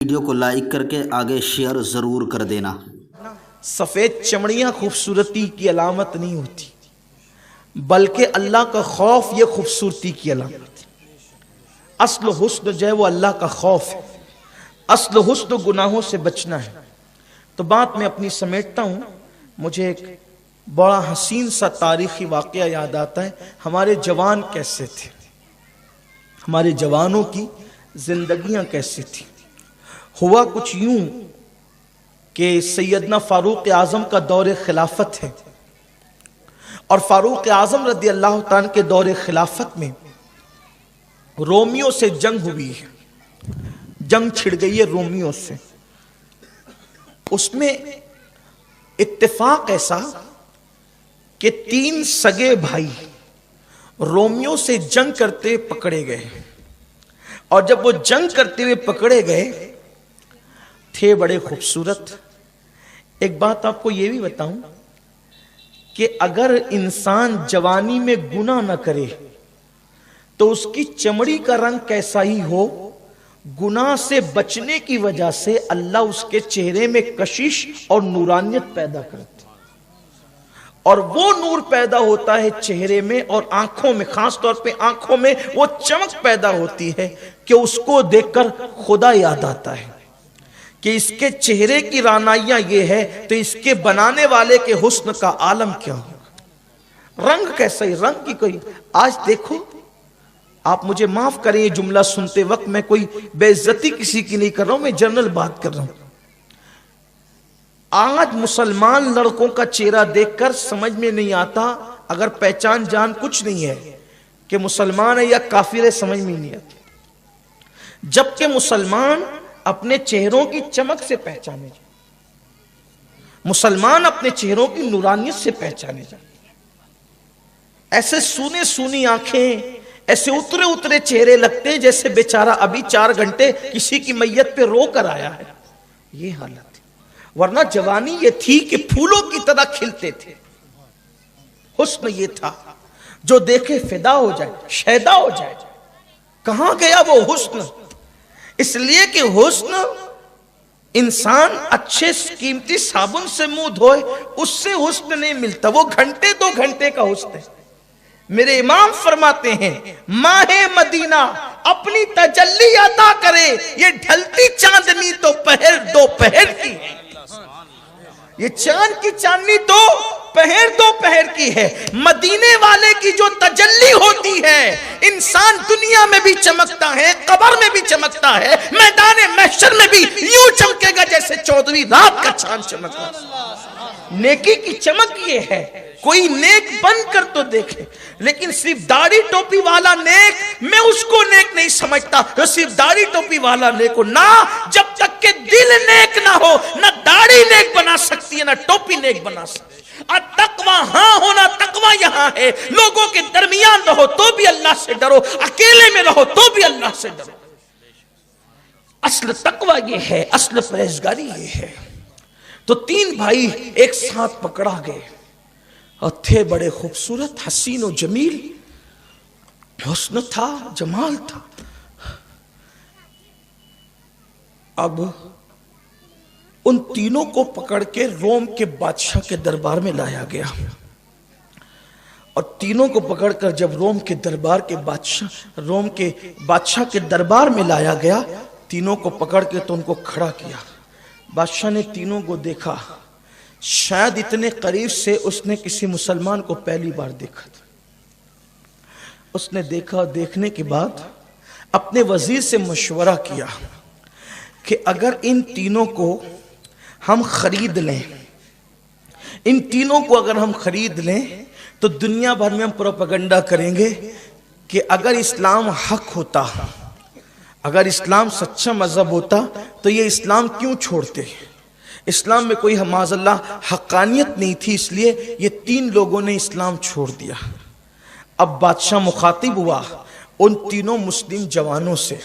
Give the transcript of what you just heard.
Video کو like کر کے آگے شیئر ضرور کر دینا۔ سفید چمڑیاں خوبصورتی کی علامت نہیں ہوتی، بلکہ اللہ کا خوف یہ خوبصورتی کی علامت ہے۔ اصل حسن جو ہے وہ اللہ کا خوف ہے، اصل حسن گناہوں سے بچنا ہے۔ تو بات میں اپنی سمیٹتا ہوں۔ مجھے ایک بڑا حسین سا تاریخی واقعہ یاد آتا ہے۔ ہمارے جوان کیسے تھے، ہمارے جوانوں کی زندگیاں کیسے تھیں۔ ہوا کچھ یوں کہ سیدنا فاروق اعظم کا دور خلافت ہے، اور فاروق اعظم رضی اللہ تعالیٰ کے دور خلافت میں رومیوں سے جنگ ہوئی ہے، جنگ چھڑ گئی ہے رومیوں سے۔ اس میں اتفاق ایسا کہ 3 سگے بھائی رومیوں سے جنگ کرتے پکڑے گئے، اور جب وہ جنگ کرتے ہوئے پکڑے گئے تھے بڑے خوبصورت۔ ایک بات آپ کو یہ بھی بتاؤں کہ اگر انسان جوانی میں گناہ نہ کرے تو اس کی چمڑی کا رنگ کیسا ہی ہو، گناہ سے بچنے کی وجہ سے اللہ اس کے چہرے میں کشش اور نورانیت پیدا کرتا ہے، اور وہ نور پیدا ہوتا ہے چہرے میں اور آنکھوں میں، خاص طور پہ آنکھوں میں وہ چمک پیدا ہوتی ہے کہ اس کو دیکھ کر خدا یاد آتا ہے کہ اس کے چہرے کی رانائیاں یہ ہے تو اس کے بنانے والے کے حسن کا عالم کیا ہوگا۔ رنگ کیسا ہی، رنگ کی کوئی، آج دیکھو، آپ مجھے معاف کریں یہ جملہ سنتے وقت میں کوئی بے عزتی کسی کی نہیں کر رہا ہوں، میں جنرل بات کر رہا ہوں۔ آج مسلمان لڑکوں کا چہرہ دیکھ کر سمجھ میں نہیں آتا، اگر پہچان جان کچھ نہیں ہے کہ مسلمان ہے یا کافر ہے، سمجھ میں نہیں آتا، جبکہ مسلمان اپنے چہروں کی چمک سے پہچانے جائیں، مسلمان اپنے چہروں کی نورانیت سے پہچانے جائیں۔ ایسے سونے سونی آنکھیں، ایسے اترے اترے چہرے لگتے ہیں جیسے بیچارہ ابھی 4 گھنٹے کسی کی میت پہ رو کر آیا ہے، یہ حالت ہے۔ ورنہ جوانی یہ تھی کہ پھولوں کی طرح کھلتے تھے، حسن یہ تھا جو دیکھے فدا ہو جائے، شیدا ہو جائے۔ کہاں گیا وہ حسن؟ اس لیے کہ حسن، انسان اچھے قیمتی صابن سے منہ دھوئے اس سے حسن نہیں ملتا، وہ گھنٹے 2 گھنٹے کا حسن ہے۔ میرے امام فرماتے ہیں ماہ مدینہ اپنی تجلی عطا کرے، یہ ڈھلتی چاندنی تو پہر 2 پہر کی ہے، یہ چاند کی چاندنی تو پہر 2 پہر کی ہے۔ مدینے والے کی جو تجلی ہوتی ہے انسان دنیا میں بھی چمکتا ہے، قبر میں بھی چمکتا ہے، میدان محشر میں بھی یوں چمکے گا جیسے 14ویں رات کا چاند چمکا۔ نیکی کی چمک یہ ہے، کوئی نیک بن کر تو دیکھے، لیکن صرف داڑھی ٹوپی والا نیک میں اس کو نیک نہیں سمجھتا، جو صرف داڑھی ٹوپی والا نیک ہو نہ، جب تک کہ دل نیک نہ ہو نہ داڑھی نیک بنا سکتی ہے نہ ٹوپی نیک بنا سکتی ہے۔ تقوی ہاں ہونا، تقوی یہاں ہے، لوگوں کے درمیان رہو تو بھی اللہ سے ڈرو، اکیلے میں رہو تو بھی اللہ سے ڈرو۔ اصل تقوی یہ ہے، اصل پرہیزگاری یہ ہے۔ تو 3 بھائی ایک ساتھ پکڑا گئے اور تھے بڑے خوبصورت، حسین و جمیل، حسن تھا، جمال تھا۔ اب ان تینوں کو پکڑ کے روم کے بادشاہ کے دربار میں لایا گیا، اور تینوں کو پکڑ کر جب روم کے بادشاہ کے دربار میں لایا گیا، تینوں کو پکڑ کے تو ان کو کھڑا کیا۔ بادشاہ نے تینوں کو دیکھا، شاید اتنے قریب سے اس نے کسی مسلمان کو پہلی بار دیکھا تھا۔ اس نے دیکھا، دیکھنے کے بعد اپنے وزیر سے مشورہ کیا کہ اگر ان تینوں کو ہم خرید لیں، ان تینوں کو اگر ہم خرید لیں تو دنیا بھر میں ہم پروپیگنڈا کریں گے کہ اگر اسلام حق ہوتا، اگر اسلام سچا مذہب ہوتا تو یہ اسلام کیوں چھوڑتے؟ اسلام میں کوئی معاذ اللہ حقانیت نہیں تھی، اس لیے یہ 3 لوگوں نے اسلام چھوڑ دیا۔ اب بادشاہ مخاطب ہوا ان تینوں مسلم جوانوں سے،